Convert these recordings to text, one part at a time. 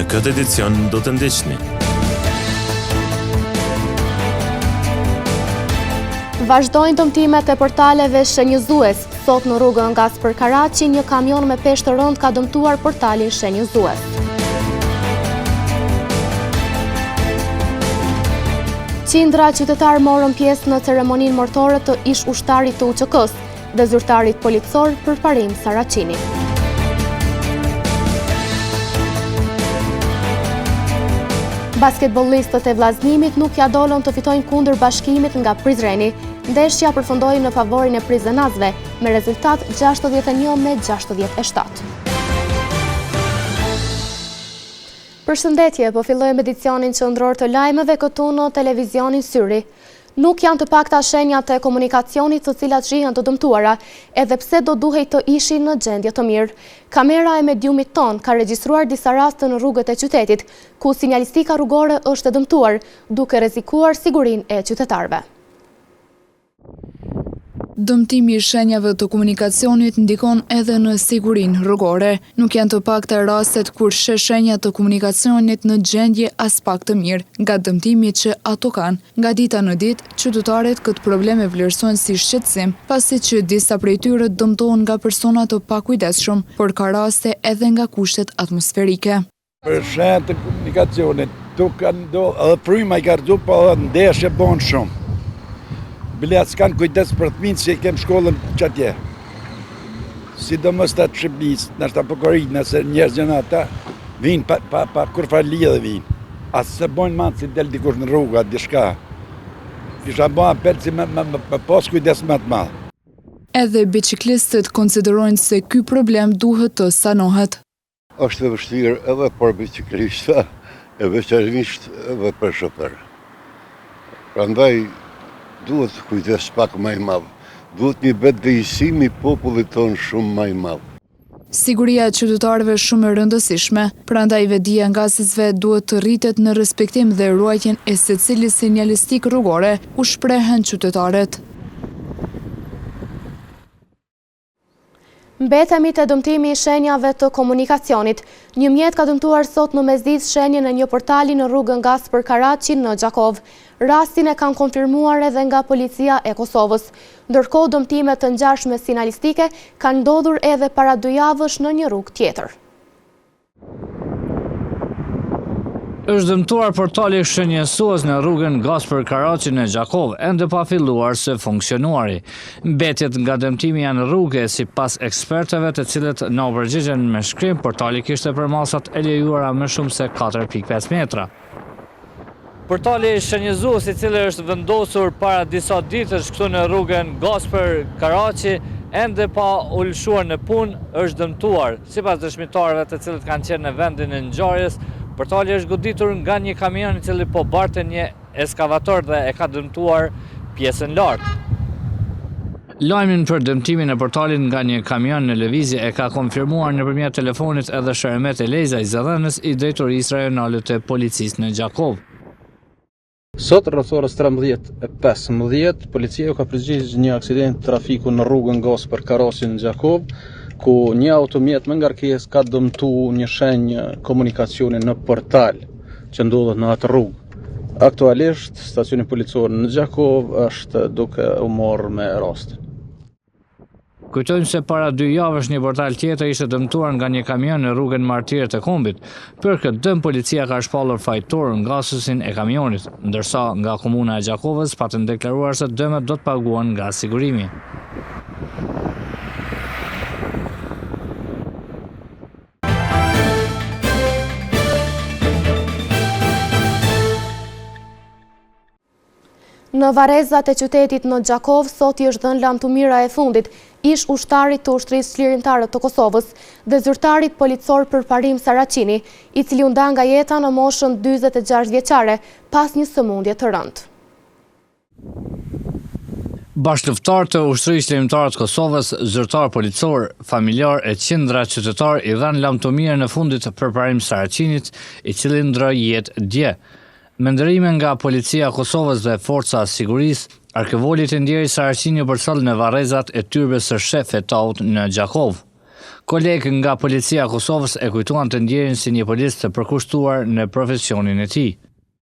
në këtë edicion do të ndiqni. Vazhdojnë dëmtimet e portaleve shenjëzues. Sot në rrugën Gaspër Karaçi, një kamion me peshë të rëndë ka dëmtuar portalin shenjëzues. Qindra qytetar morën pjesë në ceremoninë mortore të ish ushtarit të UÇK-s dhe zyrtarit policor Përparim Saraqini. Basketbollistët e Vllaznimit nuk ja dolën të fitojnë kundër Bashkimit nga Prizreni. Ndeshja përfundoi në favorin e prizrenasve me rezultat 61-67. Përshëndetje, po fillojmë edicionin qendror të lajmeve këtu në televizionin Syri. Nuk janë të pakta shenjat e komunikacionit të cilat shihen të dëmtuara, edhe pse do duhej të ishin në gjendje të mirë. Kamera e mediumit ton ka regjistruar disa raste në rrugët e qytetit, ku sinjalistika rrugore është e dëmtuar, duke rrezikuar sigurinë e qytetarëve. Dëmtimi i shenjave të komunikacionit ndikon edhe në sigurinë rrugore. Nuk janë të pakta rastet kur shenja të komunikacionit në gjendje as pak të mirë, nga dëmtimi që ato kanë. Nga dita në ditë, qytetarët këtë probleme vlerësojnë si shqetësim, pasi që disa prej tyre dëmtohen nga persona të pakujdesshëm, por ka raste edhe nga kushtet atmosferike. Për shenjat të komunikacionit, edhe fryma i ka rëzu, po edhe ndeshje bon shumë. Bilet s'kanë kujdes për fëmijët që i kem shkollën që atje. Sidomos të Shqipërisë, nështë të pëkorit, nëse njerëz gjëna ata, vinë pa kur fa lidhe vinë. Asë se bojnë manë si del dikush në rruga, dishka. Kisha bojnë apel si me pos kujdes më të madhë. Edhe biciklistët konsiderojnë se ky problem duhet të sanohet. Është e vështirë edhe për biciklista, e veçanërisht edhe për shofer. Prandaj duhet kujdes pak më i madh. Duhet një vetëdijësim i popullit tonë shumë më i madh. Siguria e qytetarëve shumë e rëndësishme, prandaj vetëdia e ngasësve duhet të rritet në respektim dhe ruajtjen e secilit sinjalistik rrugore, u shprehen qytetarët. Mbetemi te dëmtimi i shenjave të komunikacionit. Një mjet ka dëmtuar sot në mesditë shenjën e një portali në rrugën Gaspër Karaçi në Gjakov. Rastin e kanë konfirmuar edhe nga policia e Kosovës. Ndërkohë dëmtime të ngjashme sinjalistike kanë ndodhur edhe para 2 javësh në një rrugë tjetër. Është dëmtuar portali shenjësues në rrugën Gaspër Karaçi në Gjakov, ende pa filluar së funksionuari. Mbetjet nga dëmtimi janë rrugë, sipas ekspertëve të cilët na u përgjigjen me shkrim, portali kishte përmasat e lejuara më shumë se 4.5 metra. Portali shenjëzues, i cili është vendosur para disa ditësh këtu në rrugën Gaspër Karaçi, ende pa u lëshuar në punë, është dëmtuar. Sipas dëshmitarëve të cilët kanë qenë në vendin e ngjarjes, portali është goditur nga një kamion i cili po barte një eskavator dhe e ka dëmtuar pjesën lartë. Lajmin për dëmtimin e portalit nga një kamion në lëvizje e ka konfirmuar nëpërmjet telefonit edhe Sheremet Eleza i Zëdhënës i drejtorisë rajonale të policisë në Gjakov. Sot rreth orës 13:15, policia ka përgjigjur një aksident trafiku në rrugën Gaspër Karaçi në Gjakov, ku një automjet me ngarkesë ka dëmtuar një shenjë komunikacioni në portal që ndodhet në atë rrugë. Aktualisht, stacioni policor në Gjakov është duke u marrë me rastin. Kujtojmë se para 2 javësh një portal tjetër ishte dëmtuar nga një kamion në rrugën Martirë të Kombit. Për këtë dëm policia ka shpallur fajtor ngasësin e kamionit, ndërsa nga komuna e Gjakovës patën deklaruar se dëmet do të paguhen nga sigurimi. Në varrezat e qytetit në Gjakov, sot i është dhënë lamtumira e fundit ish ushtarit të ushtrisë çlirimtare të Kosovës dhe zyrtarit policor Përparim Saraqini, i cili u nda nga jeta në moshën 46 vjeçare pas një sëmundje të rëndë. Bashkëluftar të ushtrisë çlirimtare të Kosovës, zyrtar policor, familjar e qindra qytetar i dhanë lamtumirën e fundit Përparim Saraqinit, i cili ndroi jetë dje. Me ndërime nga policia e Kosovës dhe forca sigurisë, arkivoli i ndjerit Saraqini u përcjell në varrezat e tyrbes së shefit të aut në Gjakov. Kolegë nga Policia e Kosovës e kujtuan të ndjerin si një policë të përkushtuar në profesionin e tij.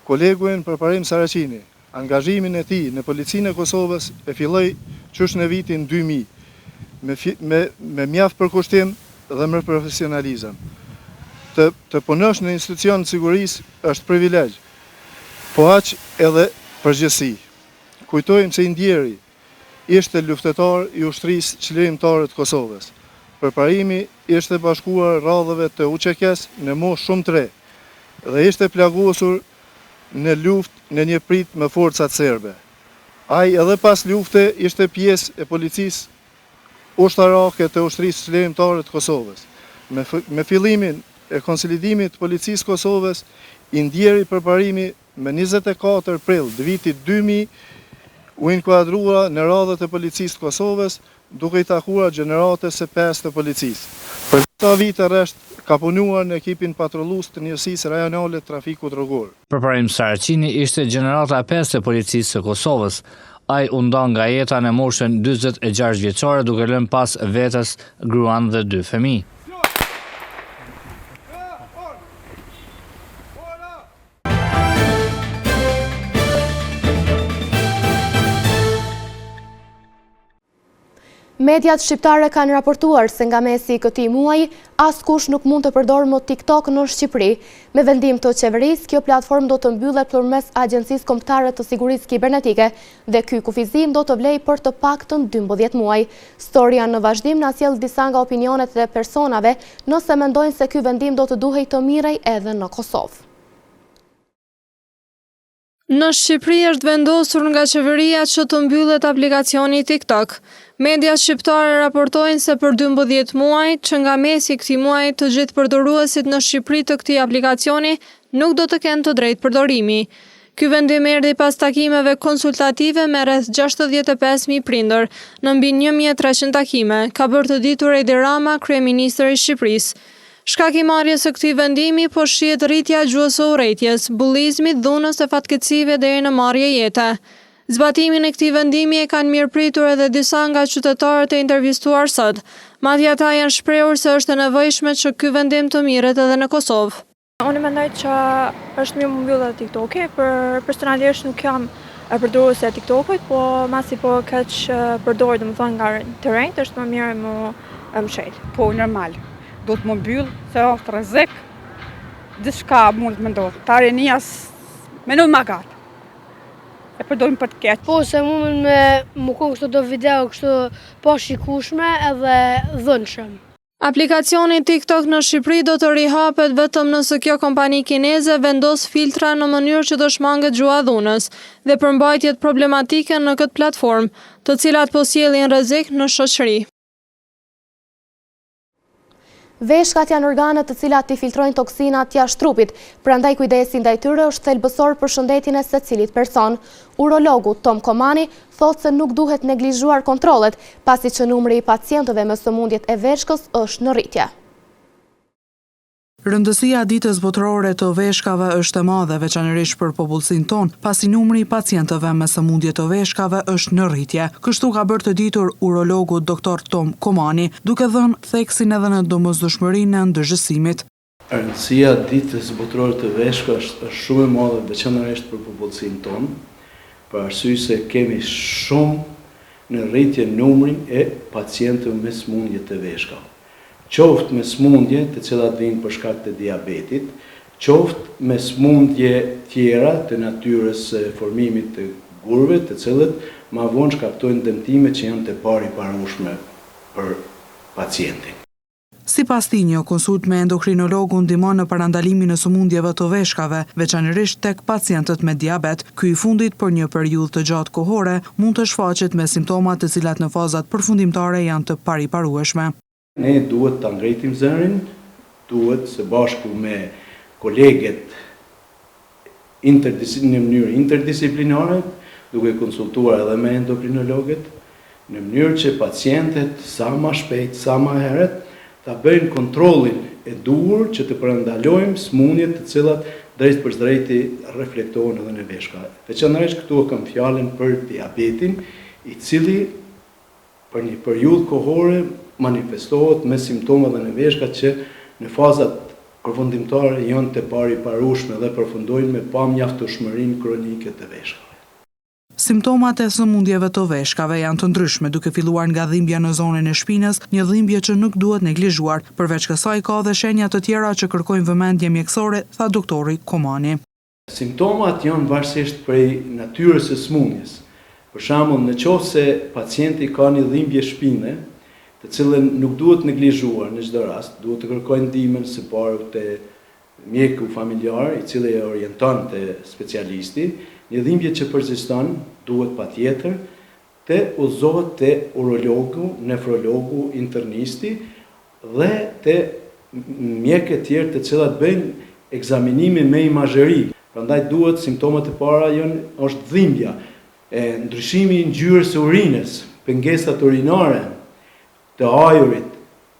Koleguin Përparim Saraqini, angazhimin e tij në Policinë e Kosovës e filloi qysh në vitin 2000 me mjaft përkushtim dhe me profesionalizëm. Të punosh në institucion të sigurisë është privilegj, po aq edhe përgjegjësi. Kujtojmë se i ndjeri ishte luftëtar i ushtrisë çlirimtare të Kosovës. Përparimi ishte bashkuar radhëve të UÇK-s në moshë shumë të re dhe ishte plagosur në luftë në një prit me forcat serbe. Ai edhe pas lufte ishte pjesë e policisë ushtarake të ushtrisë çlirimtare të Kosovës. Me fillimin e konsolidimit të policisë Kosovës, i ndjeri Përparimi me 24 prill të vitit 2000 u inkuadrua në radhët e policisë të Kosovës, duke i takuar gjeneratës së 5 të policisë. Për këta vite rresht ka punuar në ekipin patrullues të njësisë rajonale të trafikut rrugor. Përparim Saraqini ishte gjenerata e 5 të policisë së Kosovës. Ai u nda nga jeta në moshën 46 vjeçare duke lënë pas vetes gruan dhe 2 fëmijë. Mediat shqiptare kanë raportuar se nga mesi i këtij muaji askush nuk mund të përdorë më TikTok në Shqipëri. Me vendim të qeverisë, kjo platformë do të mbyllet përmes Agjencisë Kombëtare të Sigurisë Kibernetike dhe ky kufizim do të vlejë për të paktën 12 muaj. Storia në vazhdim na sjell disa nga opinionet e personave nëse mendojnë se ky vendim do të duhej të mirej edhe në Kosovë. Në Shqipëri është vendosur nga qeveria që të mbyllet aplikacioni TikTok. Mediat shqiptare raportojnë se për 12 muaj, që nga mesi i këtij muaji të gjithë përdoruesit në Shqipëri të këtij aplikacioni nuk do të kenë të drejtë përdorimi. Ky vendim erdhi pas takimeve konsultative me rreth 65.000 prindër në mbi 1.300 takime, ka bërë të ditur Edi Rama, kryeministri i Shqipërisë. Shkak i marrjes së këtij vendimi po shihet rritja e gjuhës së urrejtjes, bullizmit, dhunës e fatkeqësive deri në marrje jete. Zbatimin e këtij vendimi e kanë mirëpritur edhe disa nga qytetarët e intervistuar sot. Madje ata janë shprehur se është e nevojshme që ky vendim të mirret edhe në Kosovë. Unë mendoj që është mirë mbyllet TikToki, për personalisht nuk jam përdoruese e TikTokut, po masi po kaq përdor, domethënë nga të rinjt, është më mirë më mshel. Po normal. Do të më mbyll, se është rrezik, diçka mund të më ndodhë. Ta rinjas me në magat. E përdojmë për të keq. Po, se mund me më konë kështu do video kështu po shikueshme edhe dhënshëm. Aplikacioni TikTok në Shqipëri do të rihapet vetëm nëse kjo kompani kineze vendos filtra në mënyrë që të shmanget gjuha dhunës dhe përmbajtjet problematike në këtë platformë, të cilat po sjellin rrezik në shoqëri. Veshkat janë organet të cilat i filtrojnë toksinat jashtë trupit, prandaj kujdesi ndaj tyre është thelbësor për shëndetin e secilit person. Urologu Tom Komani thotë se nuk duhet neglizhuar kontrollet, pasi që numri i pacientëve me sëmundjet e veshkës është në rritje. Rëndësia e ditës botërore të veshkave është e madhe, veçanërisht për popullsinë tonë, pasi numri i pacientëve me sëmundje të veshkave është në rritje. Kështu ka bërë të ditur urologu Dr. Tom Komani, duke dhënë theksin edhe në domosdoshmërinë e ndërgjegjësimit. Rëndësia e ditës botërore të veshkave është shumë e madhe, veçanërisht për popullsinë tonë, për arsye se kemi shumë në rritje numrin e pacientëve me sëmundje të veshkave. Qoftë me sëmundje të cilat vijnë për shkak të diabetit, qoftë me sëmundje tjera të natyrës së formimit të gurëve, të cilët ma vonë shkaktojnë dëmtime që janë të pariparueshme për pacientin. Sipas tij, një konsult me endokrinologun ndihmon në parandalimin e sëmundjeve të veshkave, veçanërisht tek pacientët me diabet. Ky i fundit për një periudhë të gjatë kohore mund të shfaqet me simptoma të cilat në fazat përfundimtare janë të pariparueshme. Ne duhet të ngritim zërin, duhet së bashku me koleget në mënyrë interdisiplinare, duke konsultuar edhe me endokrinologët, në mënyrë që pacientët sa më shpejt, sa më herët, ta bëjnë kontrollin e duhur që të parandalojmë sëmundjet të cilat drejt për drejti reflektohen edhe në veshka. Veçanërisht këtu kam fjalën për diabetin, i cili për një periudhë kohore manifestohet me simptoma dhe neveshka që në fazat përfundimtare janë të pariparueshme dhe përfundojnë me pamjaftueshmërinë kronike të veshkave. Simptomat e sëmundjeve të veshkave janë të ndryshme, duke filluar nga dhimbja në zonën e shpinës, një dhimbje që nuk duhet neglizhuar. Përveç kësaj ka dhe shenja të tjera që kërkojnë vëmendje mjekësore, tha doktori Komani. Simptomat janë varësisht prej natyrës së sëmundjes. Për shembull, nëse pacienti ka një dhimbje shpine, të cilën nuk duhet neglizhuar në çdo rast, duhet të kërkojnë ndihmën së paru te mjeku familjar, i cili e orienton te specialisti. Një dhimbje që persiston duhet patjetër të udhëzohet te urologu, nefrologu, internisti dhe te mjekët e tjerë të cilat bëjnë ekzaminime me imazheri. Prandaj duhet simptomat e para është dhimbja, ndryshimi i ngjyrës së urinës, pengesat urinare, të ajurit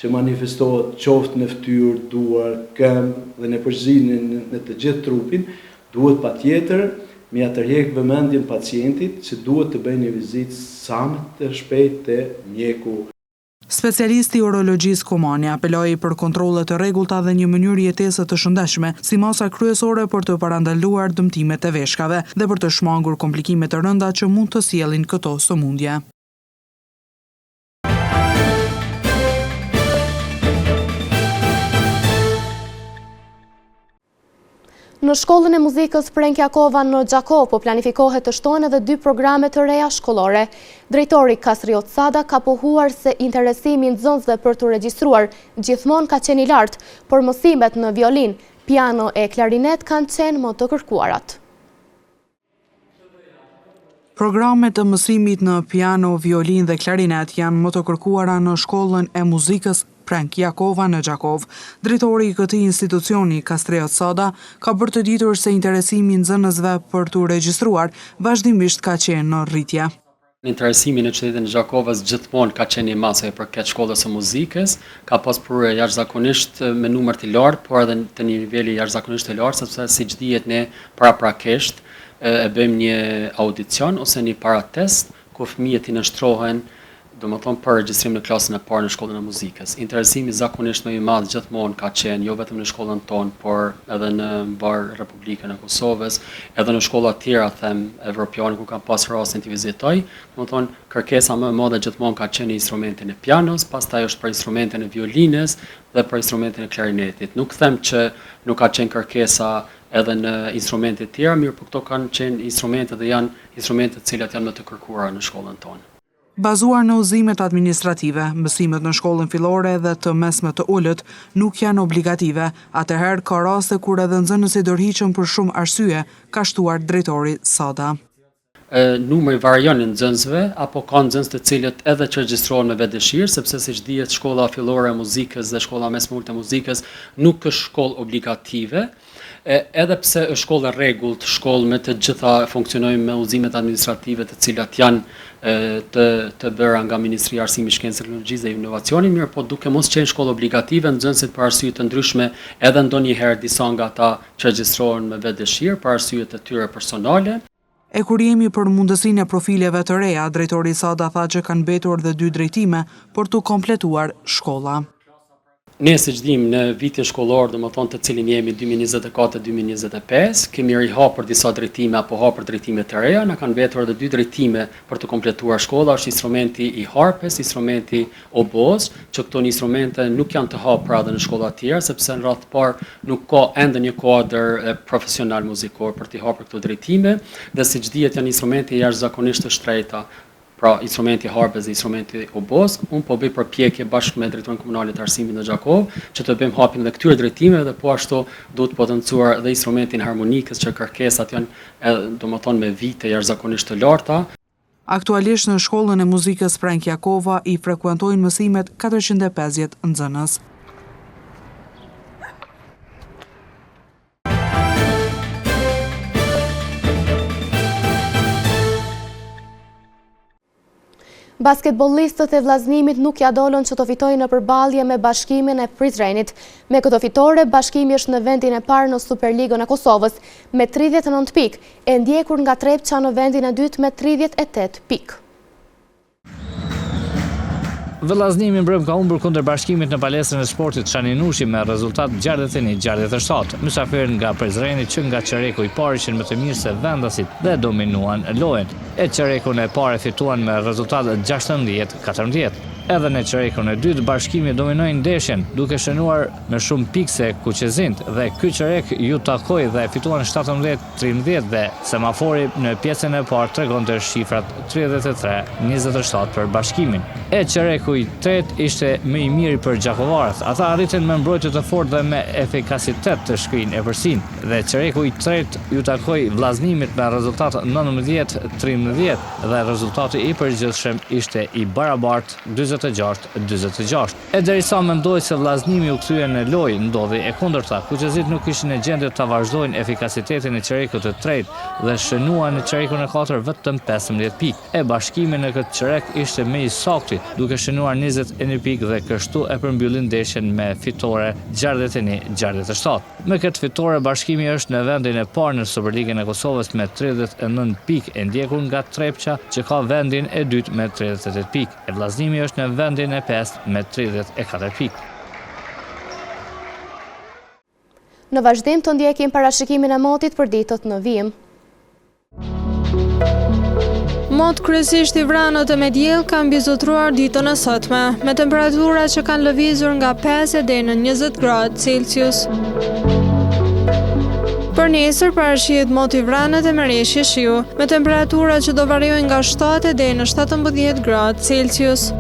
që manifestohet qoftë në fytyrë, duar, këmbë dhe në përgjithësi në të gjithë trupin, duhet patjetër me atërheq vëmendjen pacientit që duhet të bëjë një vizitë sa më të shpejtë te mjeku. Specialisti i urologjisë Komani apeloi për kontrolle të rregullta dhe një mënyrë jetese të shëndetshme, si masa kryesore për të parandaluar dëmtimet e veshkave dhe për të shmangur komplikimet të rënda që mund të sjellin këto sëmundje. Në shkollën e muzikës Prenkjakova në Gjakov po planifikohet të shtohen edhe 2 programe të reja shkollore. Drejtori Kasriot Sada ka pohuar se interesimi i nxënësve për të regjistruar gjithmonë ka qenë i lartë, por mësimet në violin, piano e klarinet kanë qenë më të kërkuarat. Programet të mësimit në piano, violin dhe klarinet janë më të kërkuara në shkollën e muzikës Prenkjakova në Gjakov. Drejtori i këtij institucioni, Kastriot Sada, ka bërë të ditur se interesimi i nxënësve për të regjistruar vazhdimisht ka qenë në rritje. Interesimi në qytetin e Gjakovës gjithmonë ka qenë i madh sa i përket shkollës së muzikës, ka pas prurë jashtëzakonisht me numër të lartë, por edhe të një niveli jashtëzakonisht të lartë, sepse siç dihet ne paraprakisht e bëjmë një audicion ose një paratest ku fëmijët i nështrohen, domethënë për regjistrim në klasën e parë në shkollën e muzikës. Interesimi zakonisht më i madh gjithmonë ka qenë jo vetëm në shkollën tonë, por edhe në mbar Republikën e Kosovës, edhe në shkolla të tjera them evropiane ku kam pas rastin të vizitoj. Domethënë kërkesa më e madhe gjithmonë ka qenë instrumentin e pianos, pastaj është për instrumentin e violinës dhe për instrumentin e klarinetit. Nuk them që nuk ka qenë kërkesa edhe në instrumente të tjera, mirë, por këto kanë qenë instrumente dhe janë instrumente të cilat janë më të kërkuara në shkollën tonë. Bazuar në udhëzimet administrative, mësimet në shkollën fillore dhe të mesme të ulët nuk janë obligative. Atëherë ka raste kur edhe nxënësit dorëhiqen për shumë arsye, ka shtuar drejtori Sada. Numri varion i nxënësve, apo ka nxënës të cilët edhe që regjistrohen me vetdëshirë, sepse siç dihet shkolla fillore e muzikës dhe shkolla mesme e muzikës nuk është shkollë obligative. Edhe pse është shkollë e rregullt, shkollë me të gjitha funksionojnë me udhëzimet administrative të cilat janë të bëra nga Ministria e Arsimit, Shkencës, Teknologjisë dhe Inovacionit, mirë po duke mos qenë shkollë obligative, nxënësit për arsye të ndryshme edhe ndonjëherë disa nga ata që regjistrohen me vetdëshirë për arsye të tyre personale. E kur jemi për mundësinë e profileve të reja, drejtori Sada tha që kanë mbetur dhe 2 drejtime për të kompletuar shkolla. Ne siç dim në vitin shkollor, domethënë të cilin jemi 2024-2025, kemi rihapur disa drejtime apo hapur drejtime të reja, na kanë mbetur edhe 2 drejtime për të kompletuar shkolla, është instrumenti i harpes, instrumenti oboz, që këto instrumente nuk janë të hapura edhe në shkolla të tjera, sepse në radhë të parë nuk ka ende një kuadër profesional muzikor për të hapur këto drejtime, dhe siç dihet janë instrumente jashtëzakonisht të shtrenjta. Pra instrumenti harpes dhe instrumenti oboz, unë po bëj përpjekje bashkë me drejtorin komunal të arsimit në Gjakov, që të bëjmë hapjen dhe këtyre drejtimeve dhe po ashtu duhet potencuar dhe instrumentin harmonikës që kërkesat janë domethënë me vite jashtëzakonisht të larta. Aktualisht në shkollën e muzikës Prenkjakova i frekuentojnë mësimet 450 nxënës. Basketbollistët e vllaznimit nuk ja dolën që të fitojnë në përballje me Bashkimin e Prizrenit. Me këtë fitore, Bashkimi është në vendin e parë në Superligën e Kosovës me 39 pikë, e ndjekur nga Trepça në vendin e dytë me 38 pikë. Vëllaznimi mbrëm ka humbur kundër Bashkimit në palestrën e sportit Shaninushi me rezultat 61-67. Mysafirët nga Prizreni që nga çereku i parë ishin më të mirë se vendasit dhe dominuan lojën. E çerekun e parë fituan me rezultat 16-14. Edhe në çerekun e dytë Bashkimi dominoi ndeshjen duke shënuar me shumë pikë se Kuqezint dhe ky çerek ju takoi dhe fituan 17-13 dhe semafori në pjesën e parë tregonte shifrat 33-27 për Bashkimin. E çereku i tretë ishte më i miri për gjakovarët. Ata arritën me mbrojtje të fortë dhe me efikasitet të shkrijnë epërsin dhe çereku i tretë ju takoi Vllaznimit me rezultat 19-13 dhe rezultati i përgjithshëm ishte i barabartë 46-46. E derisa mendoi se Vllaznimi u kthye në lojë, ndodhi e kundërta. Kuqezit nuk ishin në gjendje ta vazhdojnë efikasitetin e çerekut të tretë dhe shënuan në çerekun e katërt vetëm 15 pikë. E Bashkimi në këtë çerek ishte më i saktë, duke shënuar 21 pikë dhe kështu e përmbyllin ndeshjen me fitore 61-67. Me këtë fitore Bashkimi është në vendin e parë në Superligën e Kosovës me 39 pikë, e ndjekur nga Trepça që ka vendin e dytë me 38 pikë. E Vllaznimi është në vendin e 5 me 34 pikë. Në vazhdim të ndjekim parashikimin e motit për ditët në vijim. Mot kryesisht i Vranët e me diell kanë bizotruar ditën e sotme, me temperatura që kanë lëvizur nga 5 deri në 20 gradë Celsius. Për nesër parashihet mot i Vranët e merreshje shiu, me temperatura që do variojnë nga 7 deri në 17 gradë Celsius.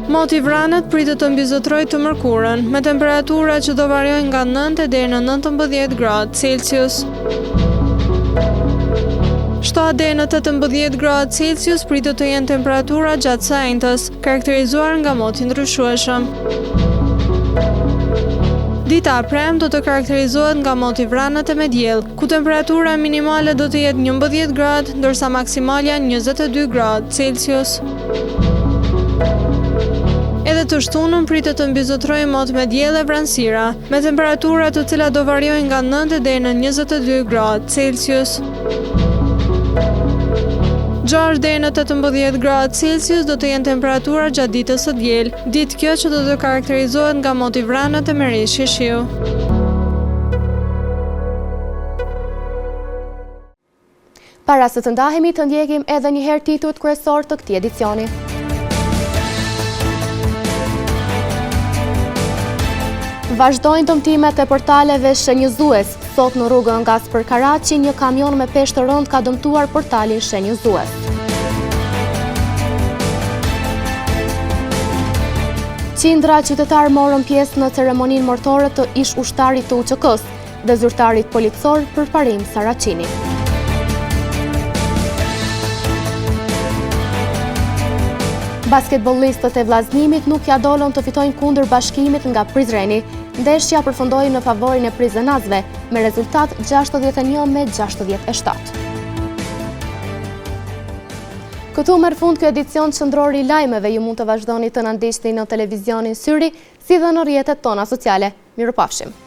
Mot i Vranët pritet të mbizotrojë të mërkurën, me temperatura që do variojnë nga 9 deri në 19 gradë Celsius. 7 deri në 18 gradë Celsius pritet të jenë temperatura gjatë së enjtës, karakterizuar nga mot i ndryshueshëm. Dita e premtë do të karakterizohet nga mot i Vranët e me diell, ku temperatura minimale do të jetë 11 gradë, ndërsa maksimalja 22 gradë Celsius. Edhe të shtunën pritet të mbizotrojë mot me diell e vranësira, me temperatura të cilat do variojnë nga 9 deri në 22 gradë Celsius. 6 deri në 18 gradë Celsius do të jenë temperatura gjatë ditës së diel, ditë kjo që do të karakterizohet nga mot i Vranët e merreshje shiu. Para se të ndahemi të ndjekim edhe një herë titujt kryesor të këtij edicioni. Vazhdojnë dëmtimet e portaleve shenjëzues. Sot në rrugën Gaspër Karaçi, një kamion me peshë të rëndë ka dëmtuar portalin shenjëzues. Qindra qytetar morën pjesë në ceremoninë mortore të ish ushtarit të UÇK-s dhe zyrtarit policor për Parim Saraqini. Basketbollistët e Vllaznimit nuk ja dolën të fitojnë kundër Bashkimit nga Prizreni. Ndeshja përfundoi në favorin e prizrenasve me rezultat 61-67. Këtu merr fund ky edicion qendror i lajmeve. Ju mund të vazhdoni të na ndiqni në televizionin Syri, si dhe në rrjetet tona sociale. Mirupafshim.